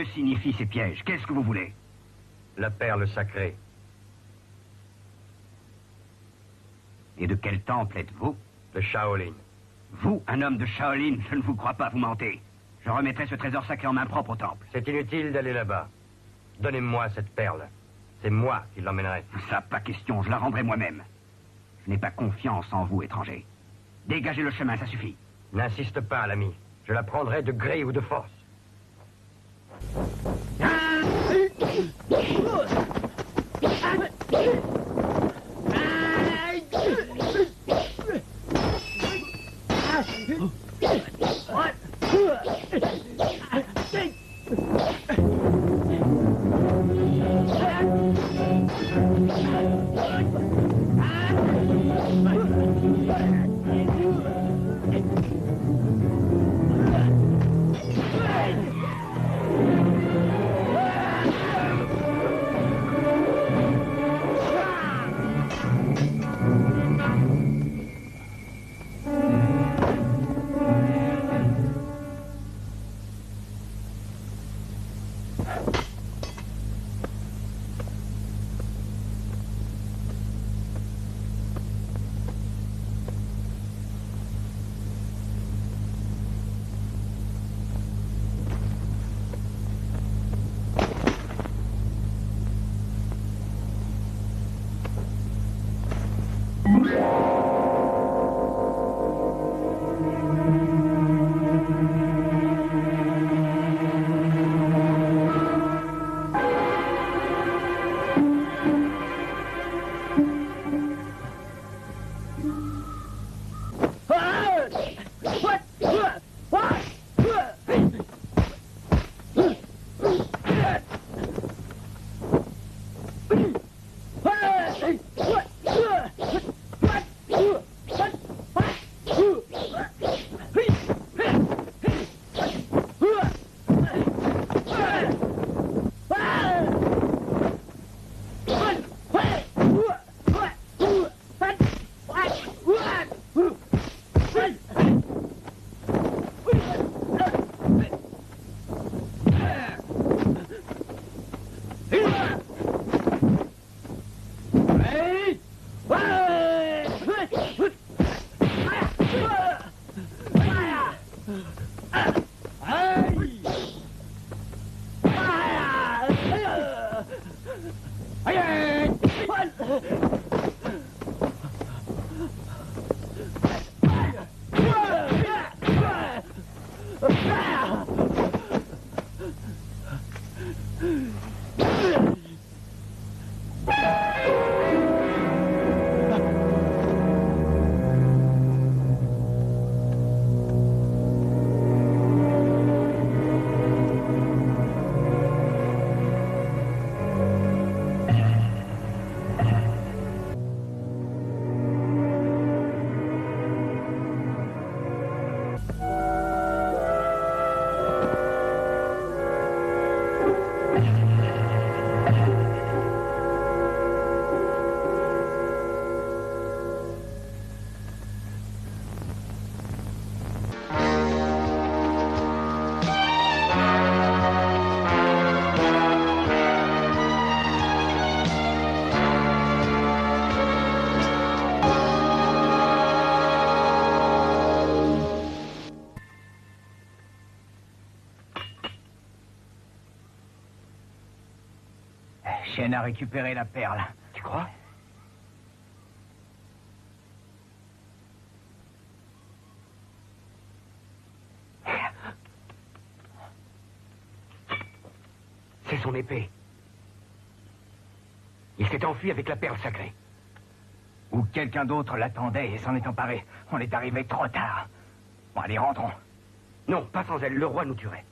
Que signifient ces pièges? Qu'est-ce que vous voulez? La perle sacrée. Et de quel temple êtes-vous? De Shaolin. Vous, un homme de Shaolin, je ne vous crois pas, vous mentez. Je remettrai ce trésor sacré en main propre au temple. C'est inutile d'aller là-bas. Donnez-moi cette perle. C'est moi qui l'emmènerai. Ça, pas question, je la rendrai moi-même. Je n'ai pas confiance en vous, étranger. Dégagez le chemin, ça suffit. N'insiste pas, l'ami. Je la prendrai de gré ou de force. Shen a récupéré la perle. Tu crois? C'est son épée. Il s'est enfui avec la perle sacrée. Ou quelqu'un d'autre l'attendait et s'en est emparé. On est arrivé trop tard. Bon, allez, rentrons. Non, pas sans elle. Le roi nous tuerait.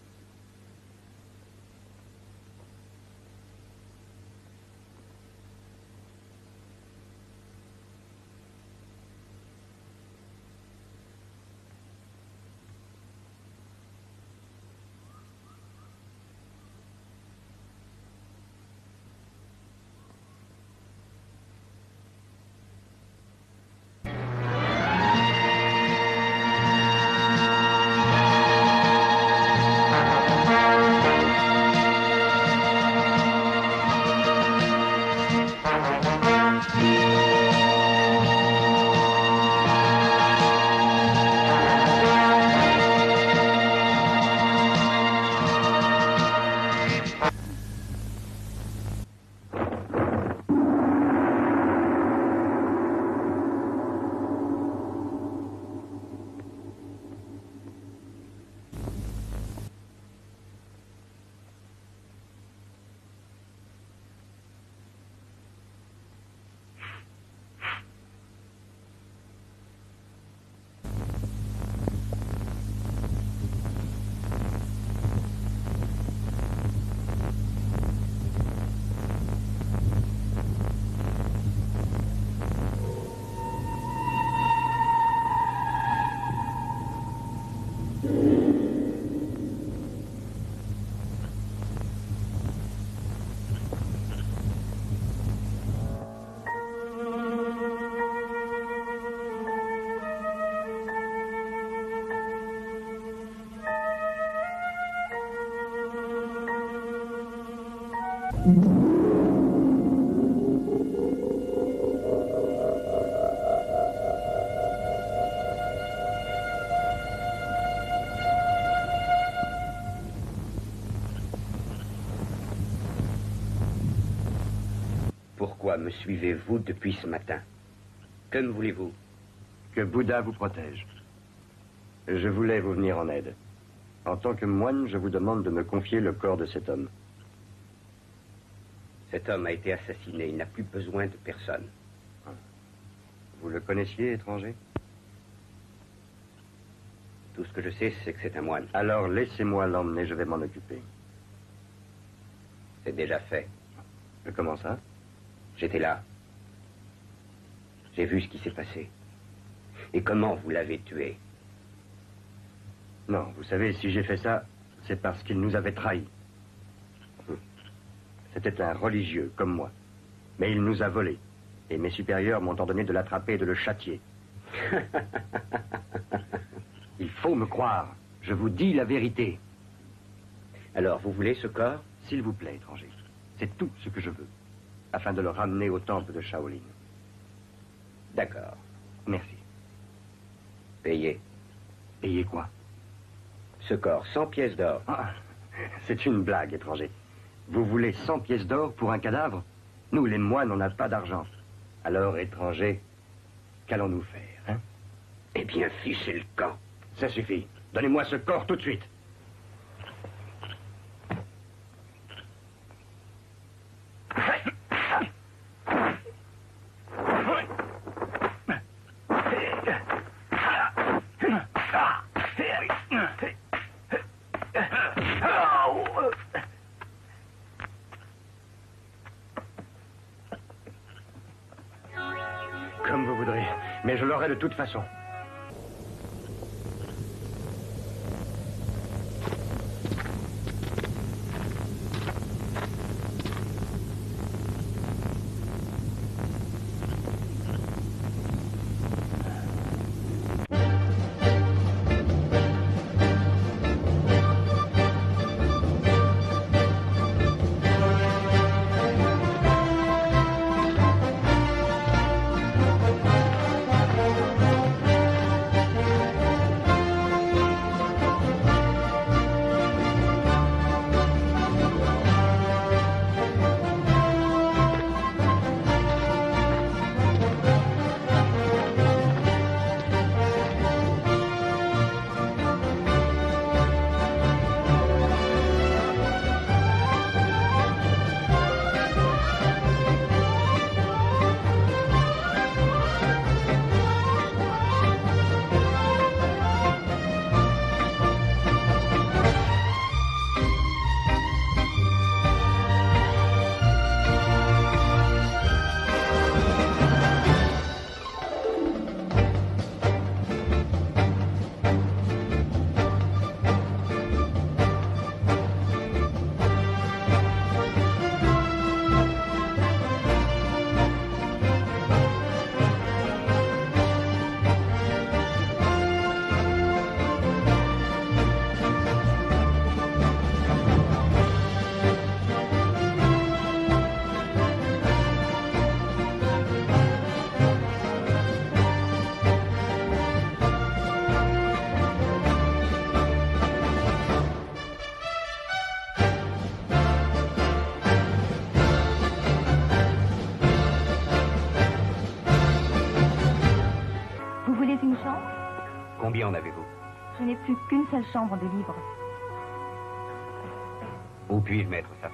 Pourquoi me suivez-vous depuis ce matin? Que me voulez-vous? Que Bouddha vous protège. Je voulais vous venir en aide. En tant que moine, je vous demande de me confier le corps de cet homme. Cet homme a été assassiné. Il n'a plus besoin de personne. Vous le connaissiez, étranger? Tout ce que je sais, c'est que c'est un moine. Alors laissez-moi l'emmener, je vais m'en occuper. C'est déjà fait. Comment ça? J'étais là. J'ai vu ce qui s'est passé. Et comment vous l'avez tué? Non, vous savez, si j'ai fait ça, c'est parce qu'il nous avait trahis. C'était un religieux, comme moi. Mais il nous a volés. Et mes supérieurs m'ont ordonné de l'attraper et de le châtier. Il faut me croire. Je vous dis la vérité. Alors, vous voulez ce corps? S'il vous plaît, étranger. C'est tout ce que je veux. Afin de le ramener au temple de Shaolin. D'accord. Merci. Payez. Payez quoi? Ce corps, 100 pièces d'or. Ah, c'est une blague, étranger. Vous voulez 100 pièces d'or pour un cadavre? Nous, les moines, on n'a pas d'argent. Alors, étranger, qu'allons-nous faire, hein? Eh bien, fichez le camp. Ça suffit. Donnez-moi ce corps tout de suite. Comme vous voudrez, mais je l'aurai de toute façon. Combien en avez-vous? Je n'ai plus qu'une seule chambre de libre. Où puis-je mettre ça?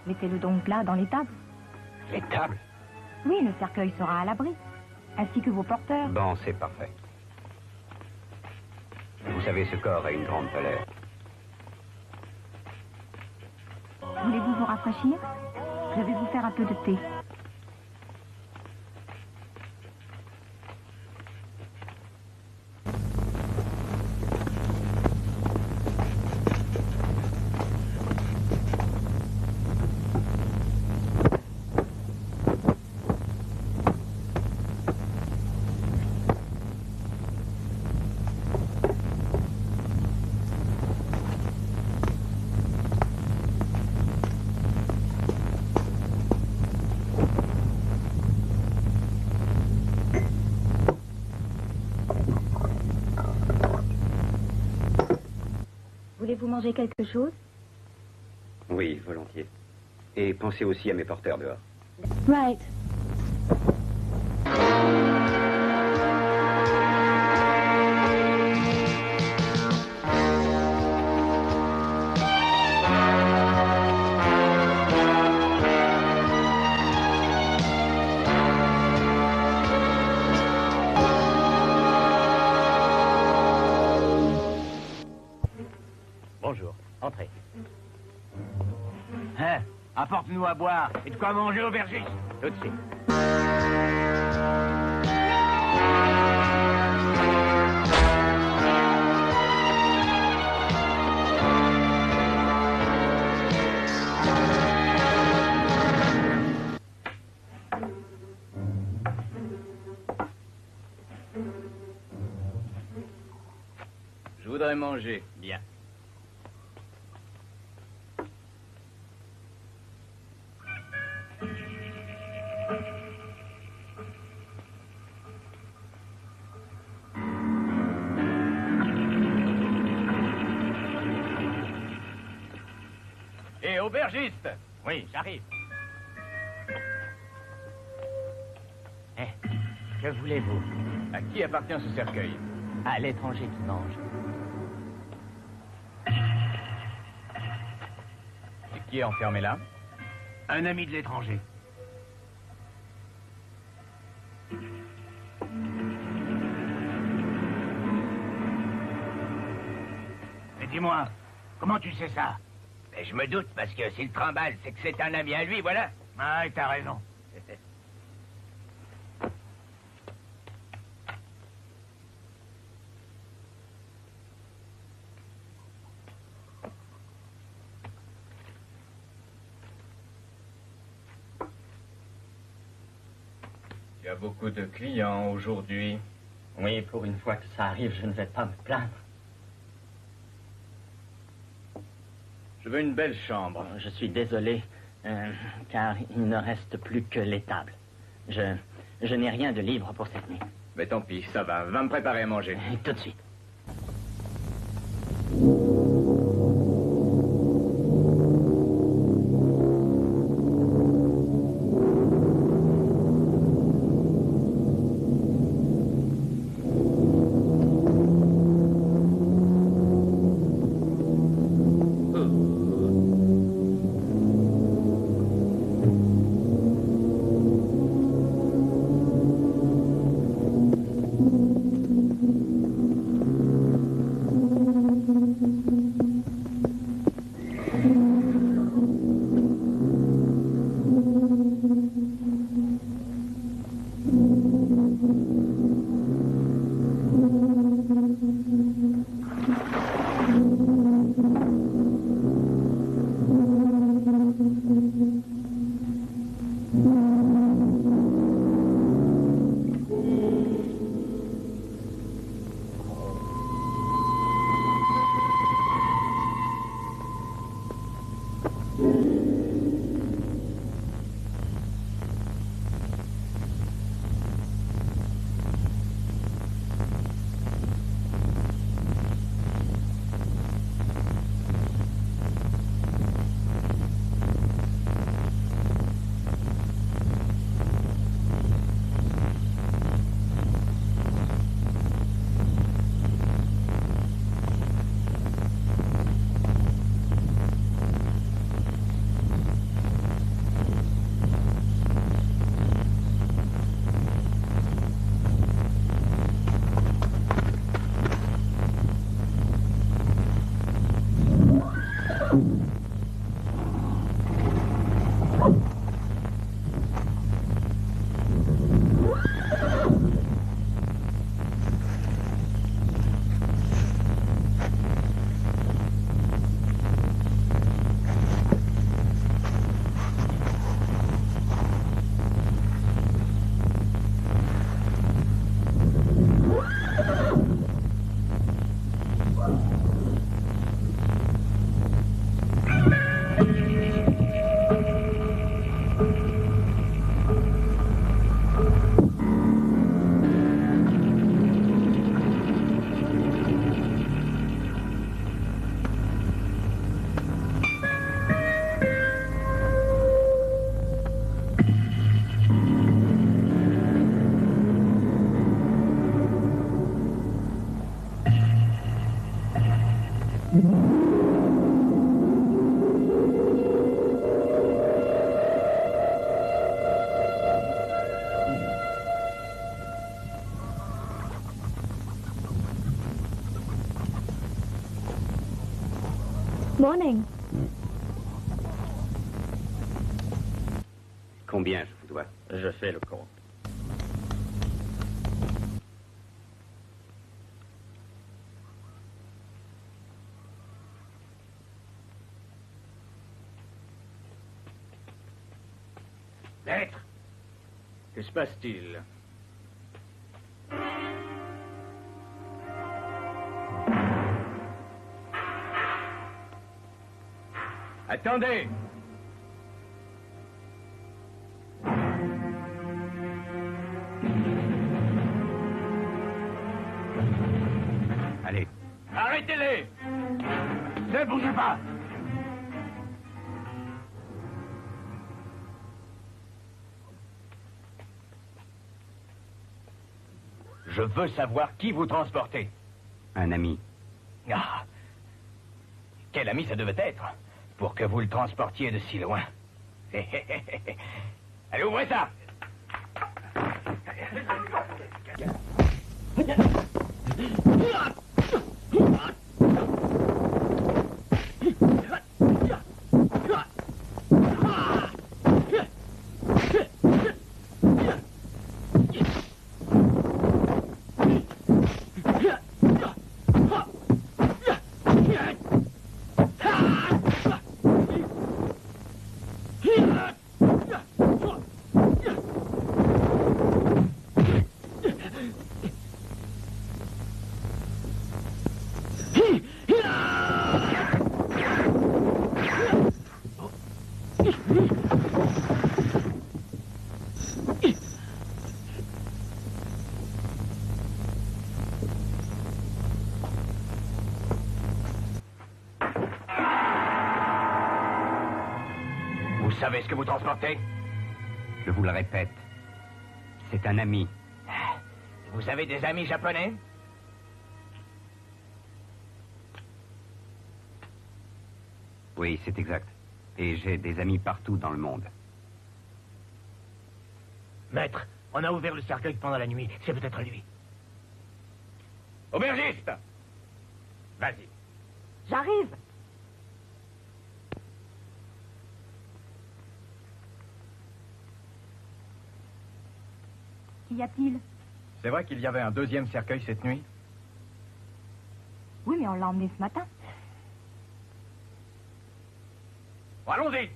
Mettez-le donc là, dans les tables. Les tables? Oui, le cercueil sera à l'abri, ainsi que vos porteurs. Bon, c'est parfait. Vous savez, ce corps a une grande valeur. Voulez-vous vous rafraîchir? Je vais vous faire un peu de thé. Voulez-vous manger quelque chose? Oui, volontiers. Et pensez aussi à mes porteurs dehors. Right. Bonjour, entrez. Hein? Apporte-nous à boire et de quoi manger, aubergiste. Tout de suite. Je voudrais manger. Bien. Et aubergiste. Oui, j'arrive. Que voulez-vous? À qui appartient ce cercueil? À l'étranger qui mange. Et qui est enfermé là? Un ami de l'étranger. Mais dis-moi, comment tu sais ça? Mais je me doute, parce que s'il trimballe, c'est que c'est un ami à lui, voilà. Ah, t'as raison. Il y a beaucoup de clients aujourd'hui. Oui, pour une fois que ça arrive, je ne vais pas me plaindre. Je veux une belle chambre. Je suis désolé, car il ne reste plus que l'étable. Je n'ai rien de libre pour cette nuit. Mais tant pis, ça va. Va me préparer à manger. Tout de suite. Morning. Combien je vous dois? Je fais le compte. Maître! Que se passe-t-il? Attendez! Allez. Arrêtez-les! Ne bougez pas! Je veux savoir qui vous transportez. Un ami. Ah! Quel ami ça devait être pour que vous le transportiez de si loin. Allez, ouvrez ça! Vous savez ce que vous transportez? Je vous le répète. C'est un ami. Vous avez des amis japonais? Oui, c'est exact. Et j'ai des amis partout dans le monde. Maître, on a ouvert le cercueil pendant la nuit. C'est peut-être lui. Aubergiste! Vas-y. J'arrive. Qu'y a-t-il? C'est vrai qu'il y avait un deuxième cercueil cette nuit? Oui, mais on l'a emmené ce matin. Allons-y!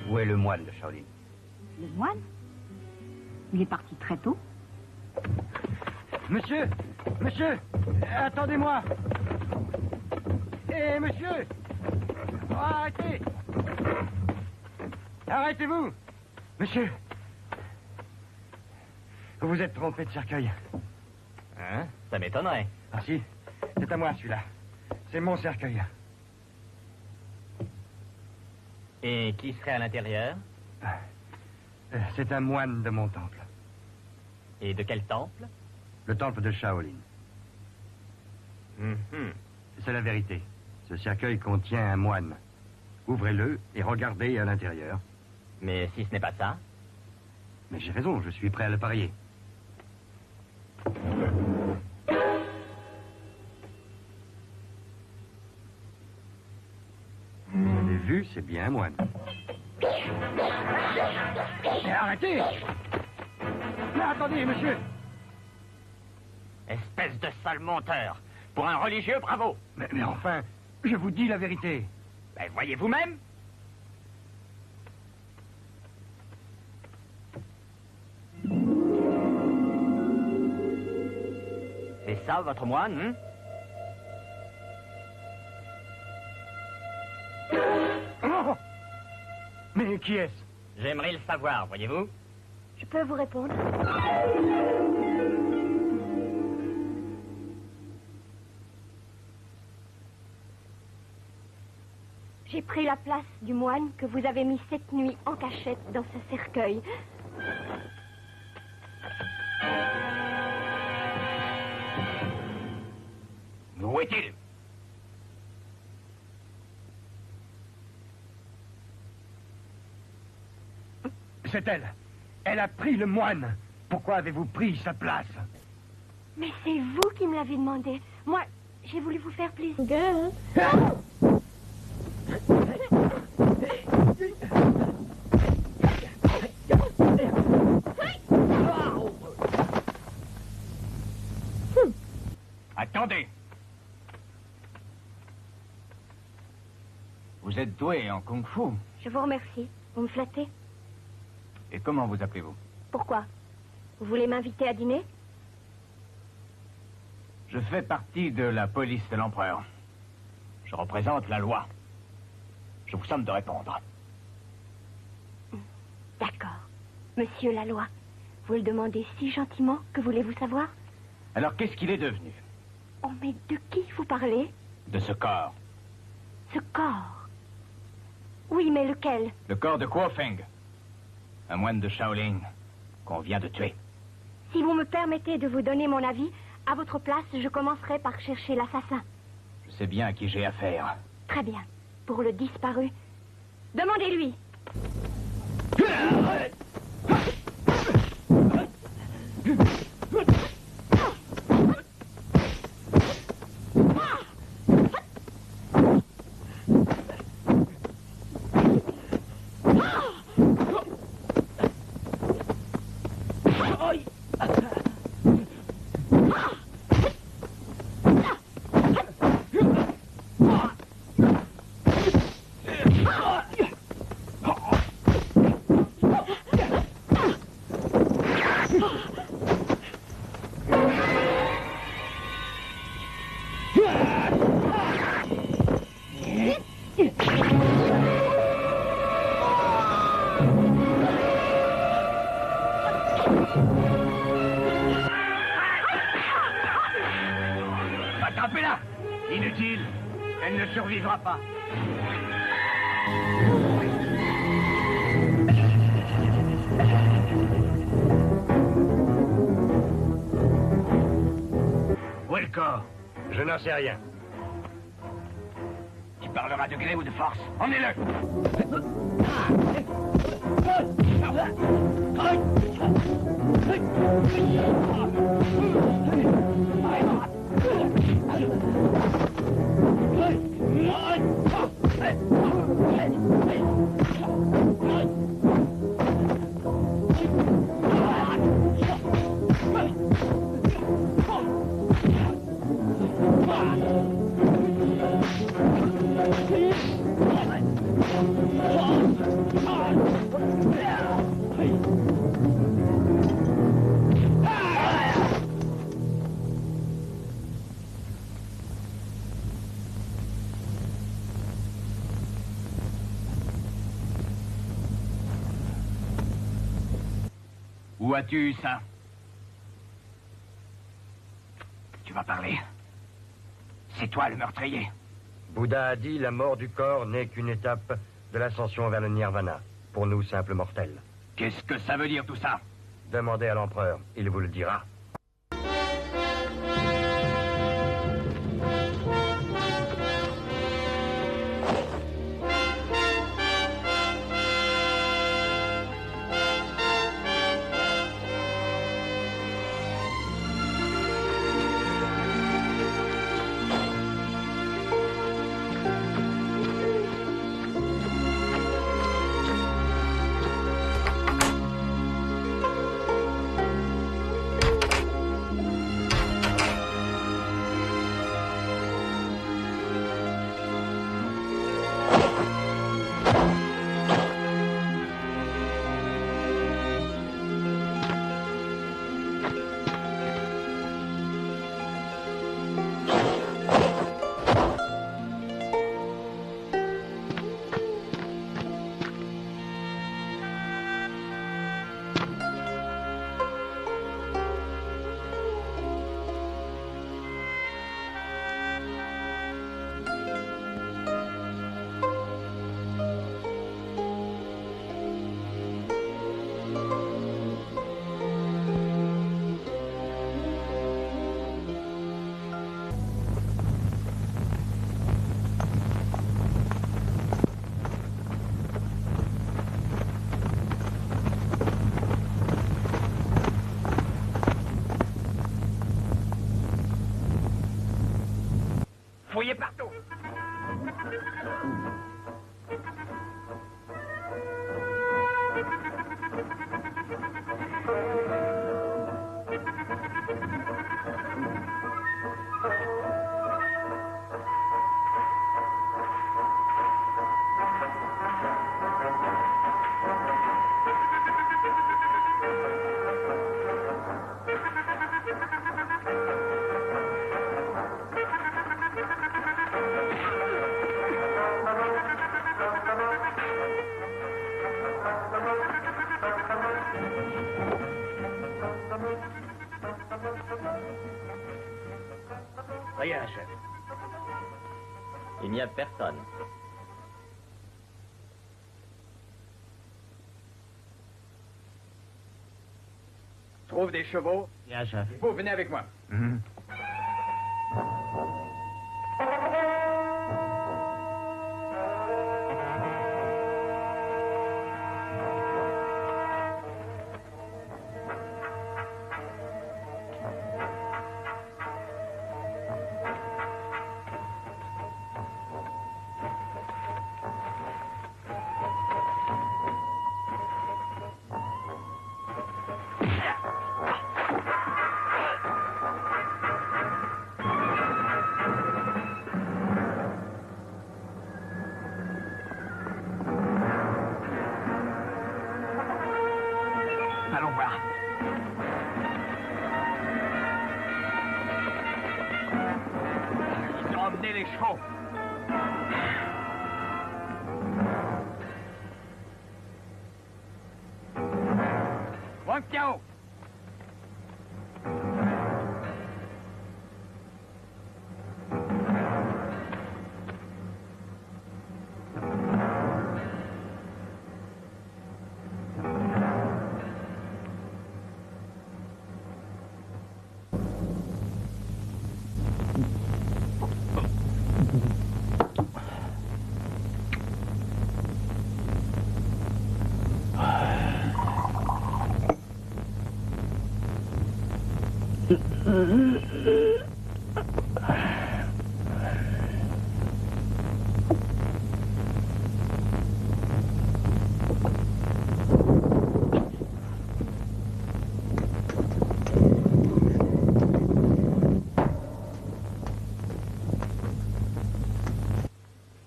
Où est le moine de Shaolin? Le moine? Il est parti très tôt. Monsieur! Monsieur! Attendez-moi! Hé, monsieur! Oh, arrêtez! Arrêtez-vous! Monsieur! Vous vous êtes trompé de cercueil. Hein? Ça m'étonnerait. Ah si, c'est à moi celui-là. C'est mon cercueil. Et qui serait à l'intérieur? C'est un moine de mon temple. Et de quel temple? Le temple de Shaolin. Mhm. C'est la vérité. Ce cercueil contient un moine. Ouvrez-le et regardez à l'intérieur. Mais si ce n'est pas ça? Mais j'ai raison, je suis prêt à le parier. Vous avez vu, c'est bien un moine. Mais arrêtez! Mais attendez, monsieur! Espèce de sale menteur! Pour un religieux, bravo! Mais enfin, je vous dis la vérité. Ben, voyez vous-même! C'est ça, votre moine, hein? Oh! Mais qui est-ce? J'aimerais le savoir, voyez-vous? Je peux vous répondre? J'ai pris la place du moine que vous avez mis cette nuit en cachette dans ce cercueil. Où est-il? C'est elle. Elle a pris le moine. Pourquoi avez-vous pris sa place? Mais c'est vous qui me l'avez demandé. Moi, j'ai voulu vous faire plaisir. Attendez. Vous êtes doué en kung-fu. Je vous remercie. Vous me flattez. Et comment vous appelez-vous? Pourquoi? Vous voulez m'inviter à dîner? Je fais partie de la police de l'empereur. Je représente la loi. Je vous somme de répondre. D'accord. Monsieur la loi, vous le demandez si gentiment, que voulez-vous savoir? Alors qu'est-ce qu'il est devenu? Oh, mais de qui vous parlez? De ce corps. Ce corps? Oui, mais lequel? Le corps de Kuo Feng. Un moine de Shaolin qu'on vient de tuer. Si vous me permettez de vous donner mon avis, à votre place, je commencerai par chercher l'assassin. Je sais bien à qui j'ai affaire. Très bien. Pour le disparu, demandez-lui. Attrapez-la! Inutile. Elle ne survivra pas. Où est le corps? Je n'en sais rien. Tu parleras de gré ou de force. Emmenez-le! Où as-tu eu ça? Tu vas parler. C'est toi le meurtrier. Bouddha a dit la mort du corps n'est qu'une étape de l'ascension vers le nirvana, pour nous simples mortels. Qu'est-ce que ça veut dire tout ça? Demandez à l'empereur, il vous le dira. Rien, chef. Il n'y a personne. Trouve des chevaux. Bien, chef. Vous venez avec moi. Allons voir. Ils ont emmené les chevaux. Wang Tiao.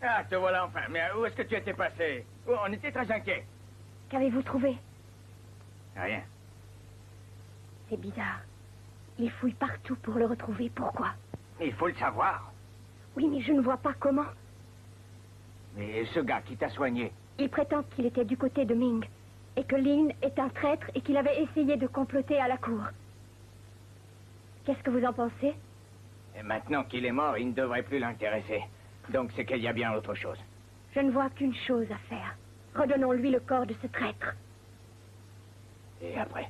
Ah, te voilà enfin. Mais où est-ce que tu étais passé? Oh, on était très inquiets. Qu'avez-vous trouvé? Rien. C'est bizarre. Il fouille partout pour le retrouver. Pourquoi? Il faut le savoir. Oui, mais je ne vois pas comment. Mais ce gars qui t'a soigné, Il prétend qu'il était du côté de Ming, et que Lin est un traître et qu'il avait essayé de comploter à la cour. Qu'est-ce que vous en pensez? et maintenant qu'il est mort, il ne devrait plus l'intéresser. Donc c'est qu'il y a bien autre chose. Je ne vois qu'une chose à faire. Redonnons-lui le corps de ce traître. Et après?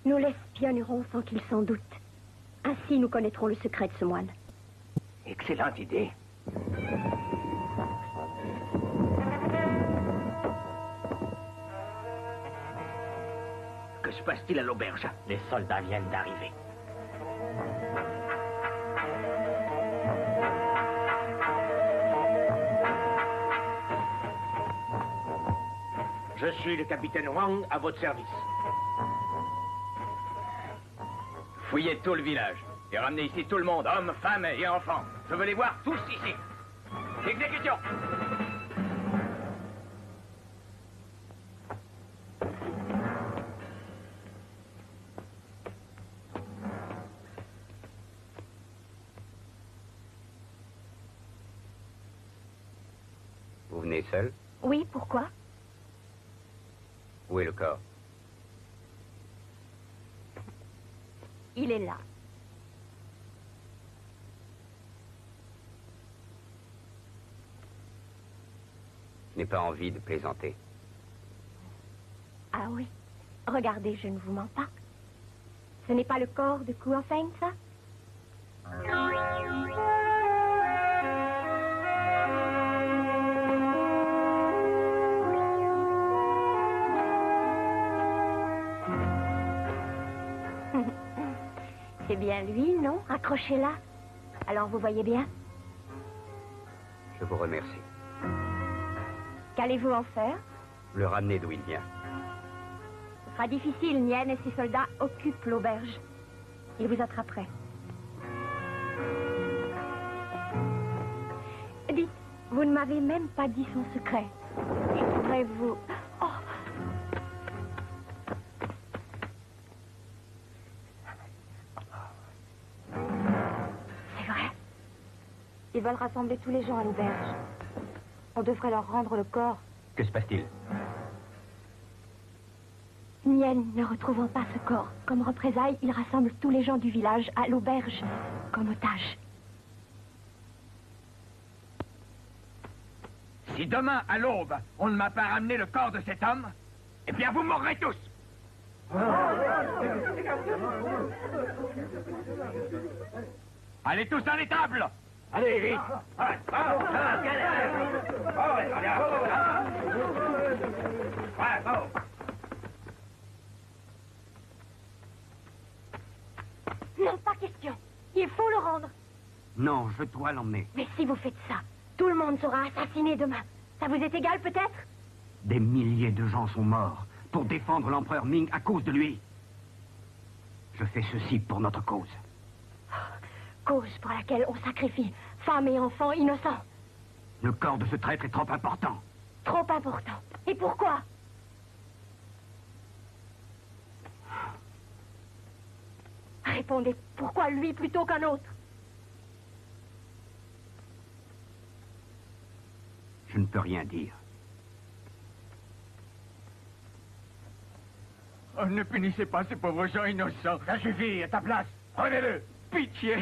Nous l'espionnerons sans qu'il s'en doute. Ainsi, nous connaîtrons le secret de ce moine. Excellente idée. Que se passe-t-il à l'auberge? Les soldats viennent d'arriver. Je suis le capitaine Wang, à votre service. Fouillez tout le village. Et ramenez ici tout le monde, hommes, femmes et enfants. Je veux les voir tous ici. Exécution. Vous venez seul? Oui, pourquoi? Où est le corps? Il est là. Je n'ai pas envie de plaisanter. Ah oui. Regardez, je ne vous mens pas. Ce n'est pas le corps de Kuo Feng, ça? C'est bien lui, non? Accrochez-la. Alors vous voyez bien? Je vous remercie. Qu'allez-vous en faire? Le ramener d'où il vient. Ce sera difficile, Nien et ses soldats occupent l'auberge. Ils vous attraperaient. Dites, vous ne m'avez même pas dit son secret. Je pourrais vous... Oh! C'est vrai. Ils veulent rassembler tous les gens à l'auberge. On devrait leur rendre le corps. Que se passe-t-il? Nien ne retrouvant pas ce corps, comme représailles, il rassemble tous les gens du village à l'auberge, comme otages. Si demain, à l'aube, on ne m'a pas ramené le corps de cet homme, eh bien vous mourrez tous. Allez tous dans les tables. Allez, vite. Non, pas question. Il faut le rendre. Non, je dois l'emmener. Mais si vous faites ça, tout le monde sera assassiné demain. Ça vous est égal, peut-être? Des milliers de gens sont morts pour défendre l'empereur Ming à cause de lui. Je fais ceci pour notre cause. Cause pour laquelle on sacrifie femmes et enfants innocents. Le corps de ce traître est trop important. Trop important. Et pourquoi? Répondez, pourquoi lui plutôt qu'un autre? Je ne peux rien dire. Oh, ne punissez pas ces pauvres gens innocents. Ça suffit, à ta place. Prenez-le. Pitié.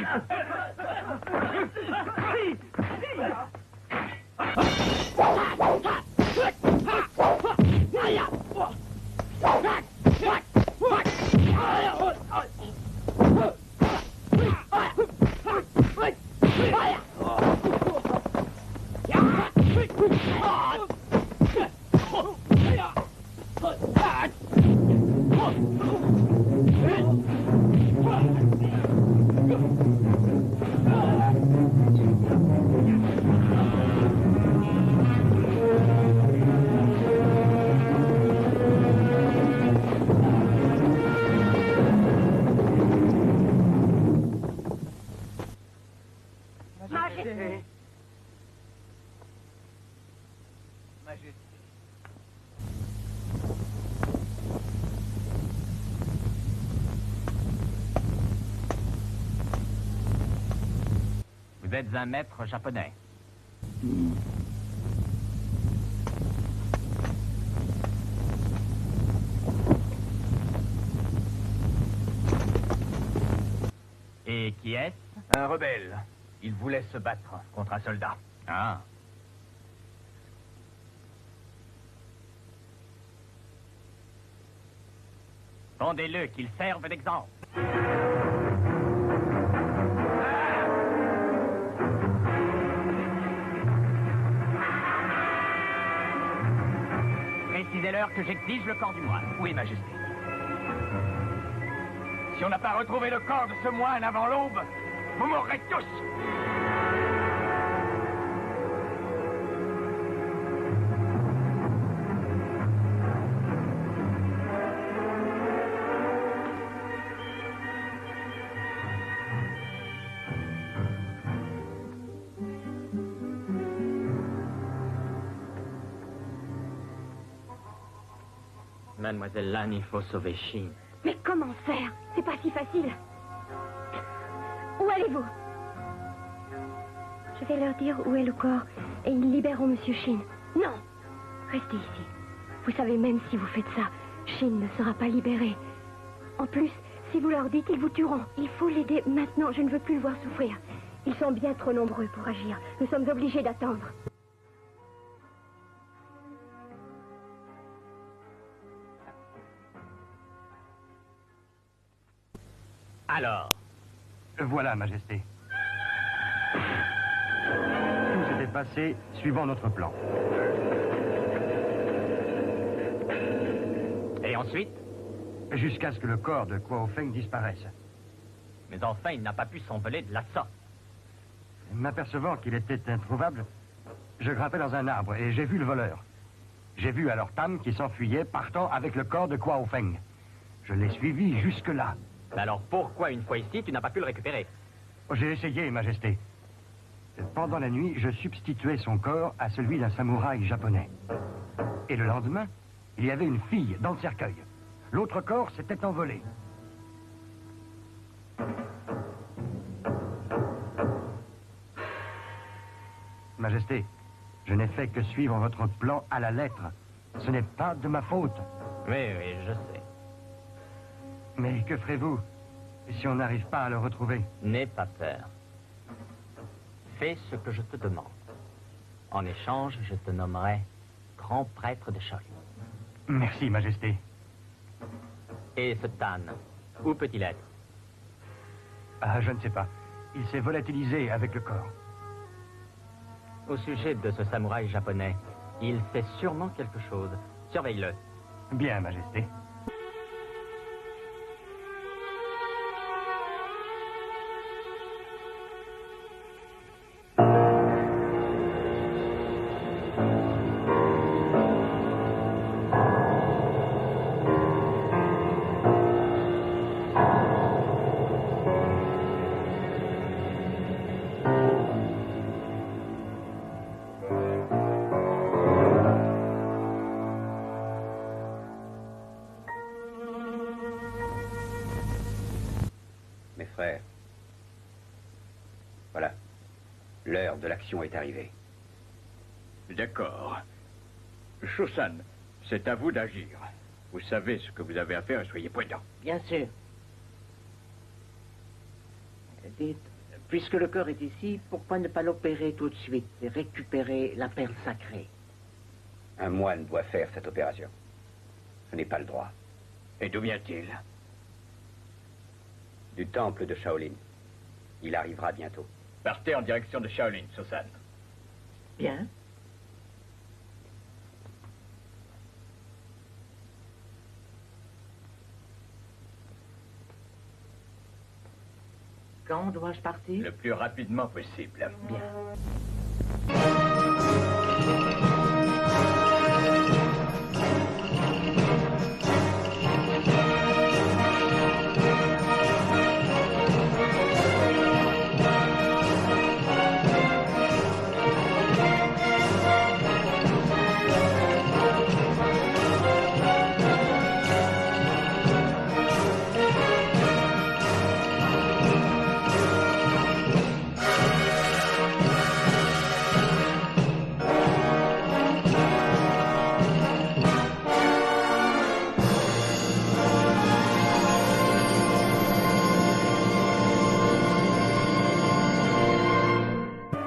Vous êtes un maître japonais. Et qui est-ce? Un rebelle. Il voulait se battre contre un soldat. Ah. Pendez-le, qu'il serve d'exemple. Précisez-leur que j'exige le corps du moine. Oui, Majesté. Si on n'a pas retrouvé le corps de ce moine avant l'aube, vous mourrez tous. Mademoiselle Lan, il faut sauver Shin. Mais comment faire? C'est pas si facile. Où allez-vous? Je vais leur dire où est le corps et ils libéreront Monsieur Shin. Non, restez ici. Vous savez, même si vous faites ça, Shin ne sera pas libéré. En plus, si vous leur dites, ils vous tueront. Il faut l'aider maintenant. Je ne veux plus le voir souffrir. Ils sont bien trop nombreux pour agir. Nous sommes obligés d'attendre. Alors? Voilà, Majesté. Tout s'était passé suivant notre plan. Et ensuite? Jusqu'à ce que le corps de Kuo Feng disparaisse. Mais enfin, il n'a pas pu s'envoler de la sorte. M'apercevant qu'il était introuvable, je grimpais dans un arbre et j'ai vu le voleur. J'ai vu alors Tam qui s'enfuyait, partant avec le corps de Kuo Feng. Je l'ai suivi jusque-là. Mais alors pourquoi, une fois ici, tu n'as pas pu le récupérer? J'ai essayé, Majesté. Pendant la nuit, je substituais son corps à celui d'un samouraï japonais. Et le lendemain, il y avait une fille dans le cercueil. L'autre corps s'était envolé. Majesté, je n'ai fait que suivre votre plan à la lettre. Ce n'est pas de ma faute. Oui, je sais. Mais que ferez-vous si on n'arrive pas à le retrouver? N'aie pas peur. Fais ce que je te demande. En échange, je te nommerai grand prêtre de Shaolin. Merci, Majesté. Et ce Tan, où peut-il être? Ah, je ne sais pas. Il s'est volatilisé avec le corps. Au sujet de ce samouraï japonais, il sait sûrement quelque chose. Surveille-le. Bien, Majesté. Mes frères, voilà, l'heure de l'action est arrivée. D'accord. Shosan, c'est à vous d'agir. Vous savez ce que vous avez à faire et soyez prudents. Bien sûr. Dites, puisque le corps est ici, pourquoi ne pas l'opérer tout de suite et récupérer la perle sacrée? Un moine doit faire cette opération. Je n'ai pas le droit. Et d'où vient-il? Du temple de Shaolin. Il arrivera bientôt. Partez en direction de Shaolin, Shosan. Bien. Quand dois-je partir? Le plus rapidement possible. Bien.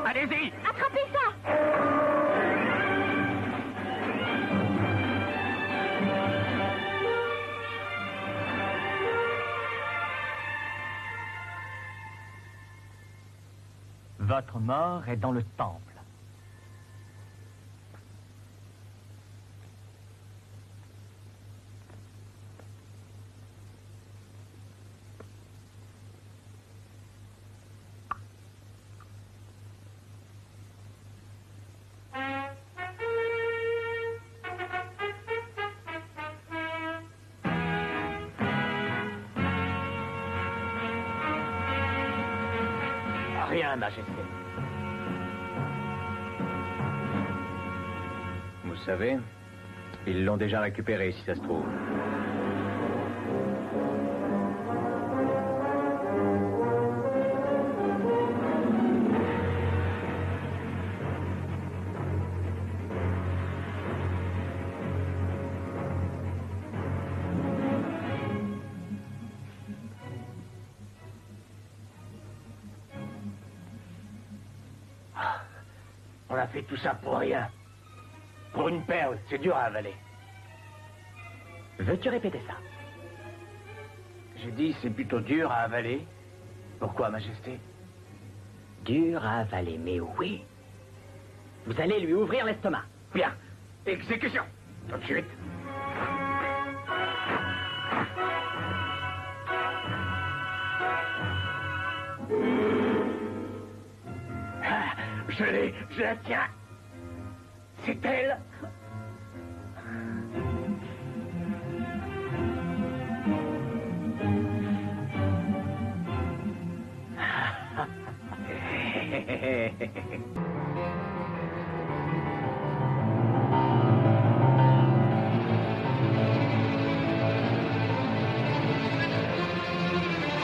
Allez-y! Attrapez ça! Votre mort est dans le temple. Rien, Majesté. Vous savez, ils l'ont déjà récupéré, si ça se trouve. On a fait tout ça pour rien. Pour une perle, c'est dur à avaler. Veux-tu répéter ça? J'ai dit c'est plutôt dur à avaler. Pourquoi, Majesté? Dur à avaler, mais oui. Vous allez lui ouvrir l'estomac. Bien. Exécution. Tout de suite. Ah, je la tiens. C'est elle.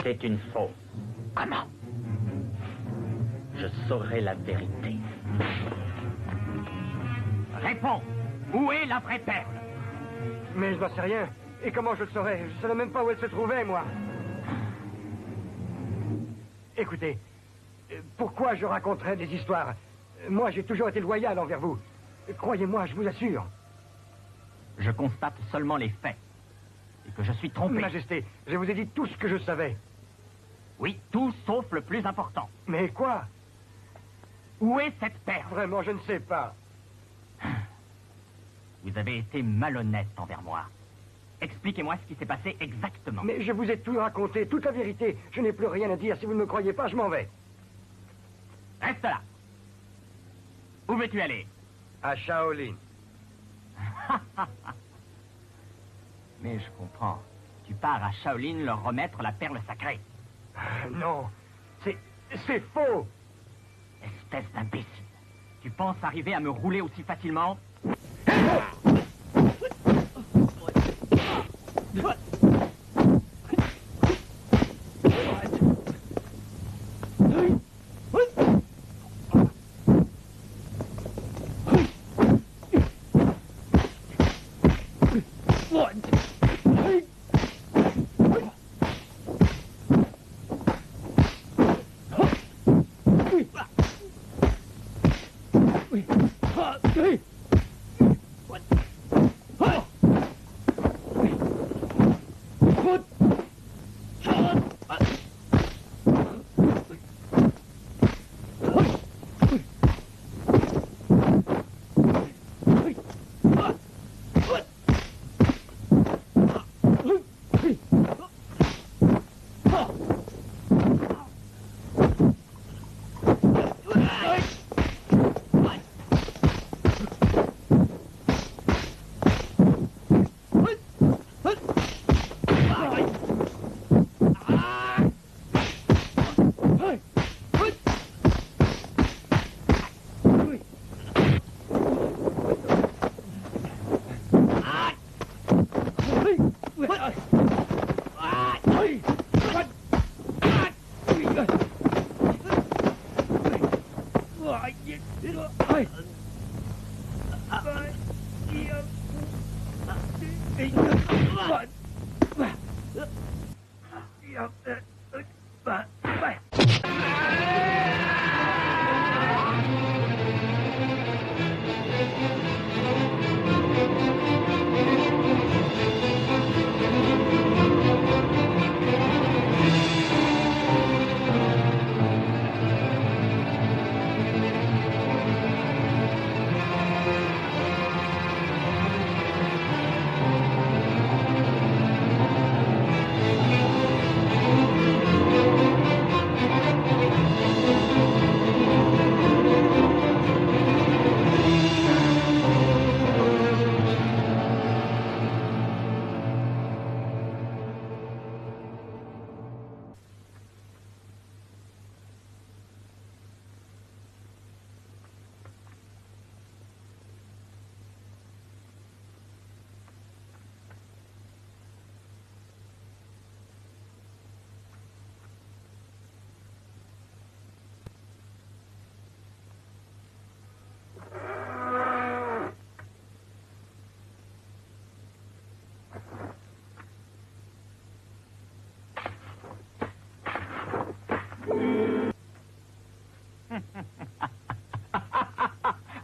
C'est une fausse. Comment? Je saurai la vérité. Réponds. Où est la vraie perle? Mais je n'en sais rien. Et comment je le saurais? Je ne savais même pas où elle se trouvait, moi. Écoutez, pourquoi je raconterais des histoires? Moi, j'ai toujours été loyal envers vous. Croyez-moi, je vous assure. Je constate seulement les faits. Et que je suis trompé. Majesté, je vous ai dit tout ce que je savais. Oui, tout sauf le plus important. Mais quoi? Où est cette perle? Vraiment, je ne sais pas. Vous avez été malhonnête envers moi. Expliquez-moi ce qui s'est passé exactement. Mais je vous ai tout raconté, toute la vérité. Je n'ai plus rien à dire. Si vous ne me croyez pas, je m'en vais. Reste là. Où veux-tu aller? À Shaolin. Mais je comprends. Tu pars à Shaolin leur remettre la perle sacrée. Non, c'est faux. Espèce d'imbécile. Tu penses arriver à me rouler aussi facilement?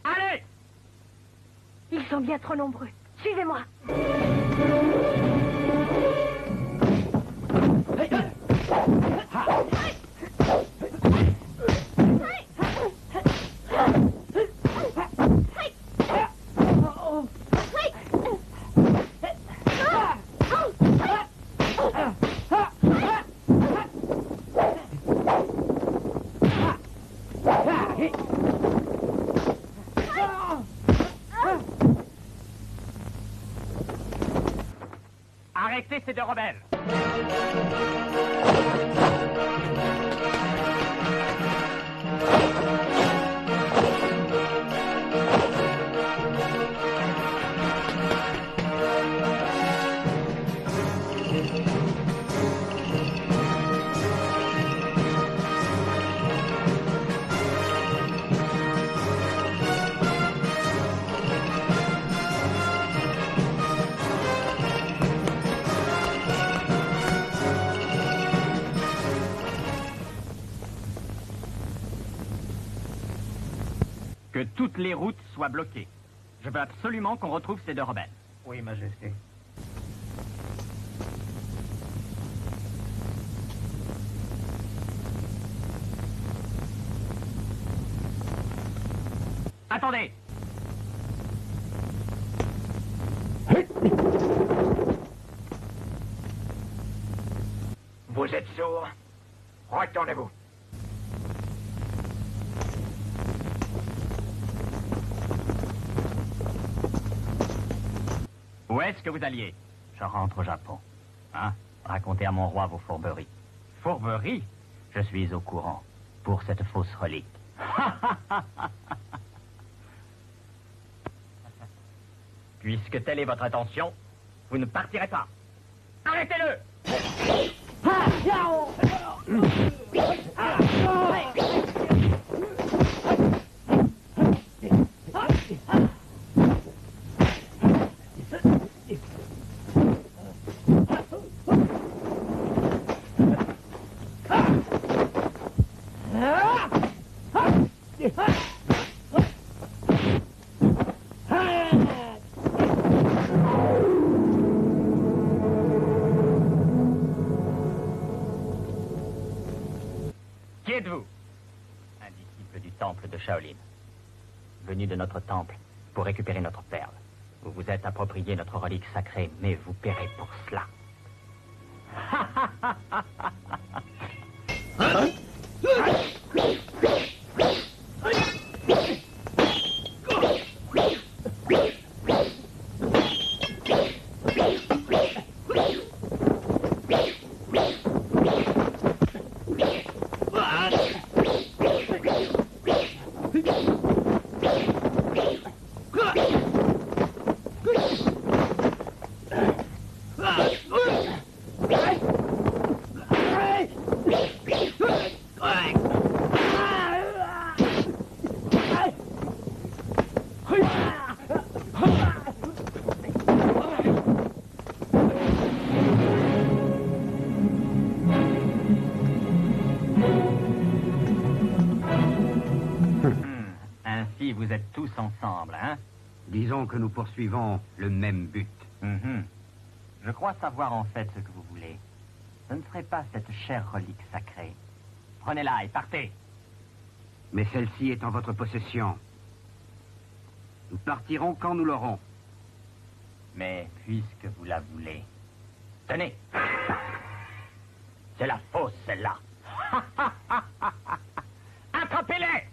Allez! Ils sont bien trop nombreux. Suivez-moi. Arrêtez ces deux rebelles! Que toutes les routes soient bloquées. Je veux absolument qu'on retrouve ces deux rebelles. Oui, Majesté. Attendez! Vous êtes sourds? Retournez-vous. Où est-ce que vous alliez? Je rentre au Japon. Hein? Racontez à mon roi vos fourberies. Fourberies? Je suis au courant pour cette fausse relique. Puisque telle est votre intention, vous ne partirez pas. Arrêtez-le! Qui êtes-vous? Un disciple du temple de Shaolin. Venu de notre temple pour récupérer notre perle. Vous vous êtes approprié notre relique sacrée, mais vous paierez pour cela. Ainsi, vous êtes tous ensemble, hein? Disons que nous poursuivons le même but. Je crois savoir en fait ce que vous voulez. Ce ne serait pas cette chère relique sacrée. Prenez-la et partez. Mais celle-ci est en votre possession. Nous partirons quand nous l'aurons. Mais puisque vous la voulez... Tenez. C'est la fausse, celle-là. Attrapez-les!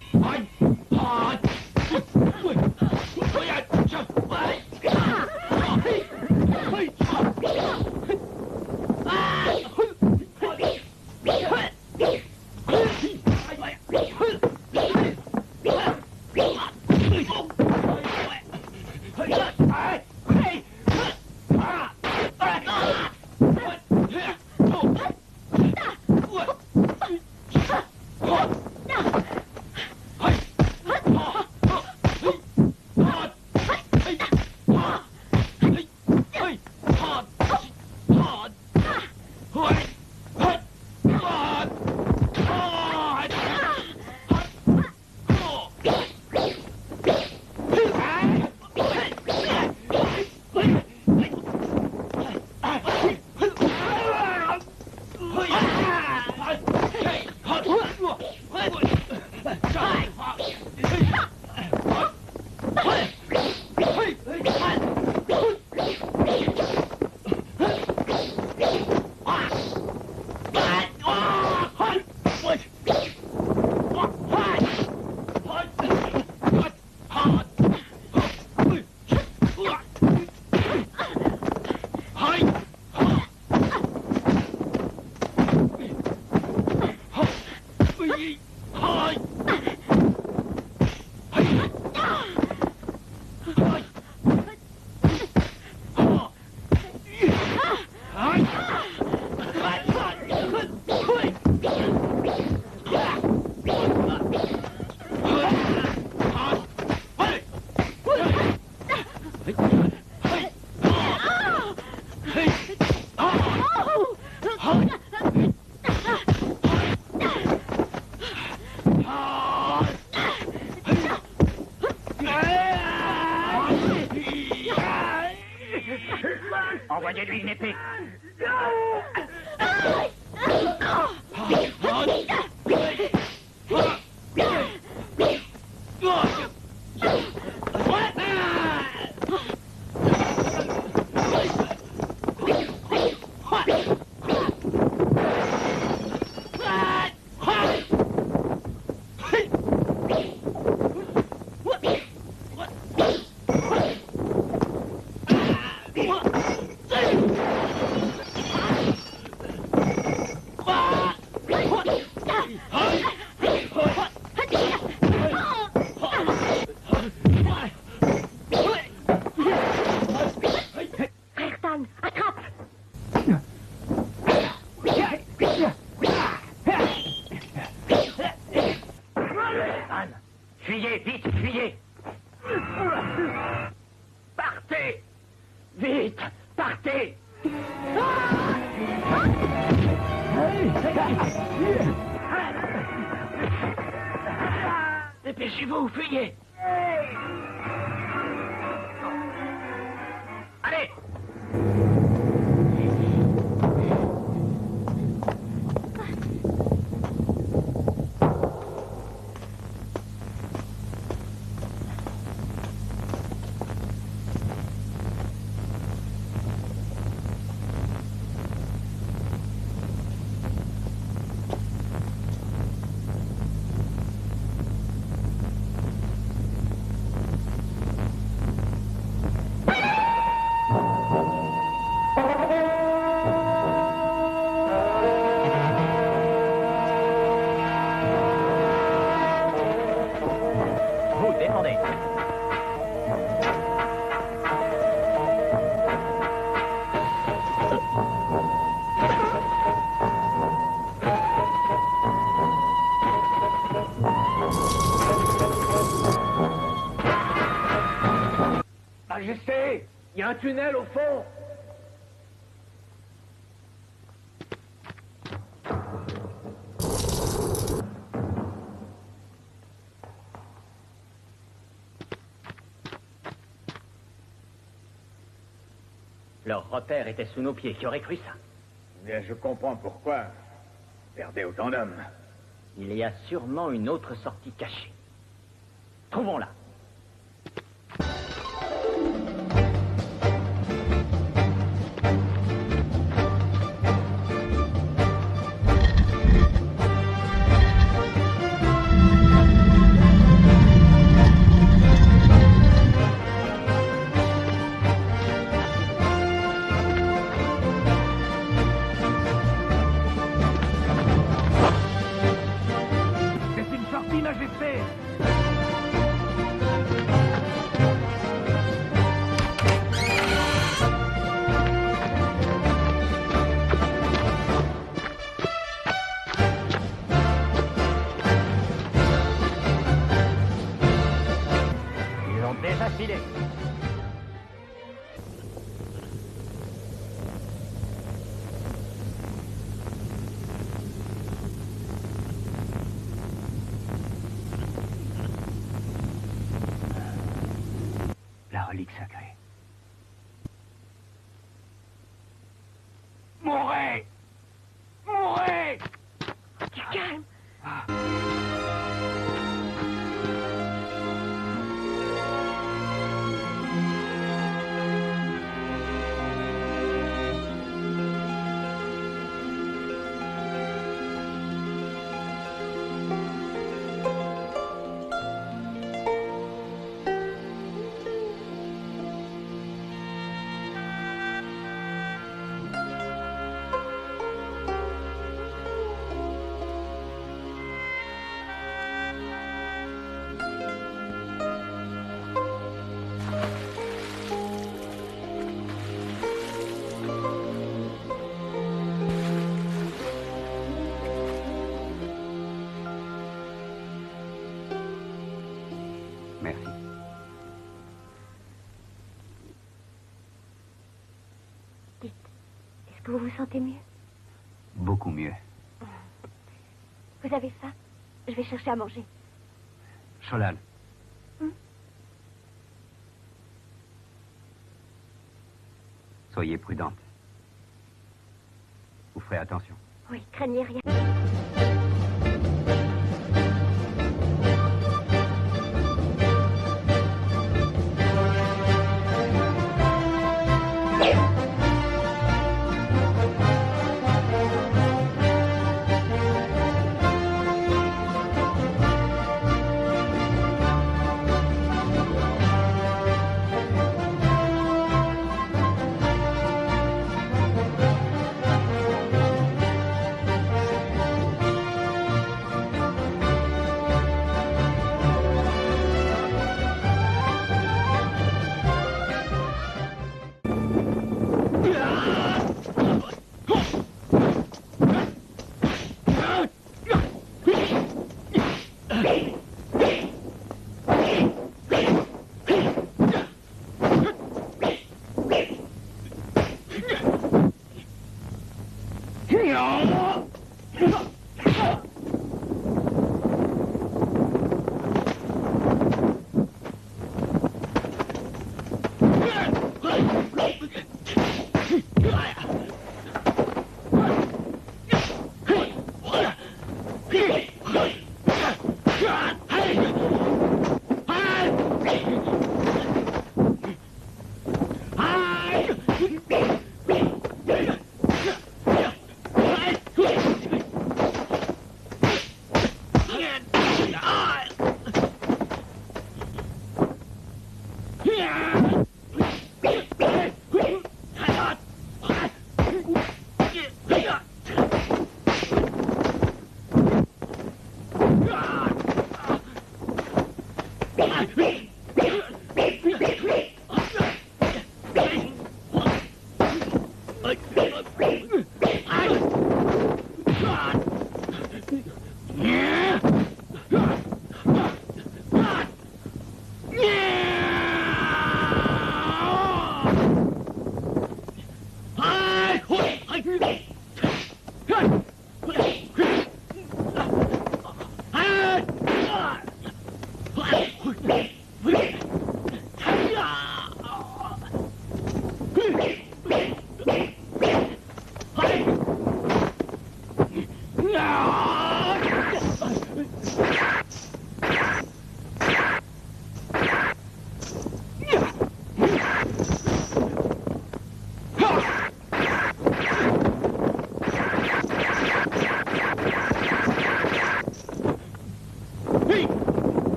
Envoyez-lui une épée. Fuyez, vite, fuyez! Partez! Vite, partez! Dépêchez-vous, fuyez! Allez! Majesté, il y a un tunnel au fond. Leur repère était sous nos pieds. Qui aurait cru ça? Bien, je comprends pourquoi. Vous perdez autant d'hommes. Il y a sûrement une autre sortie cachée. Trouvons-la. C'est une sortie, Majesté. Ils ont déjà filé. La relique sacrée. Mourez! Mourez! Du calme. Merci. Dites, est-ce que vous vous sentez mieux? Beaucoup mieux. Vous avez faim? Je vais chercher à manger. Solane. Soyez prudente. Vous ferez attention. Oui, craignez rien.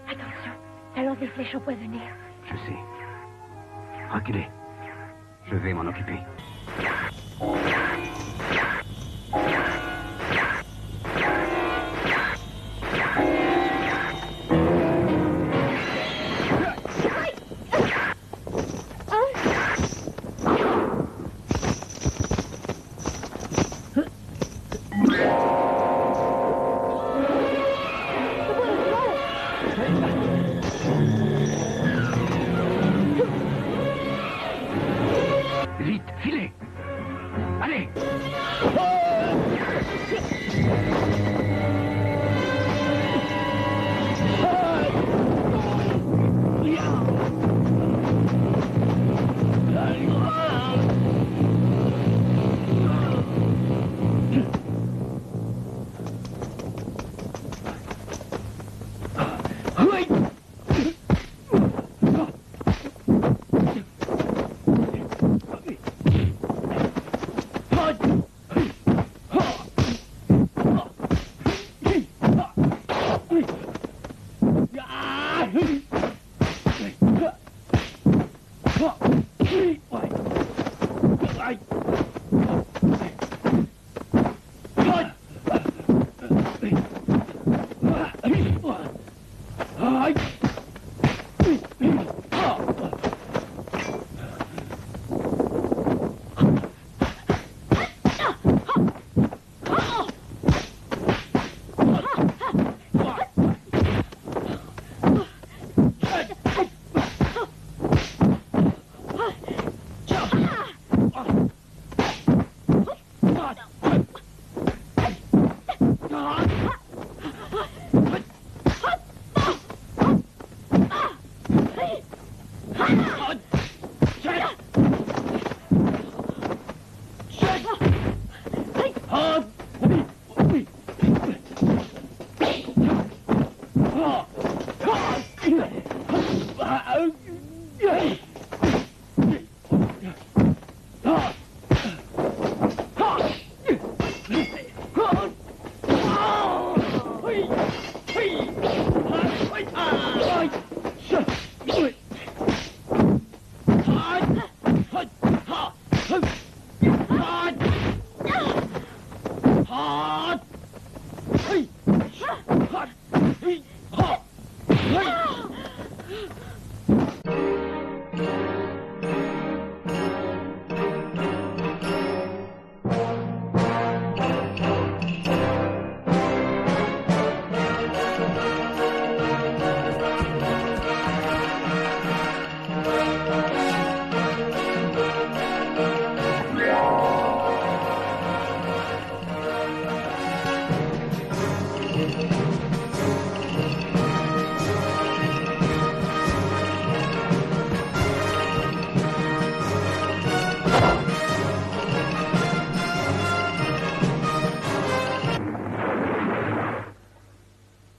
Attention, ça lance des flèches empoisonnées. Je sais. Reculez. Je vais m'en occuper. Vite, filez!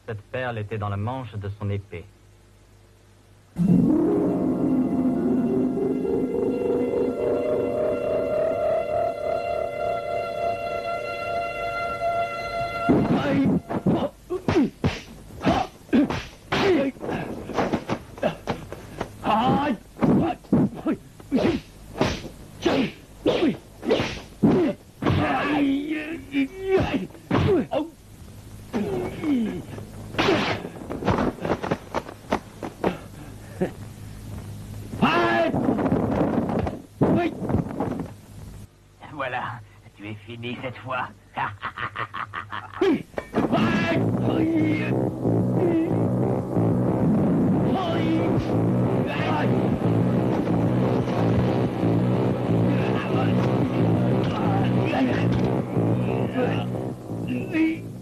Cette perle était dans la manche de son épée. Voilà, tu es fini cette fois.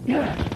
Yeah.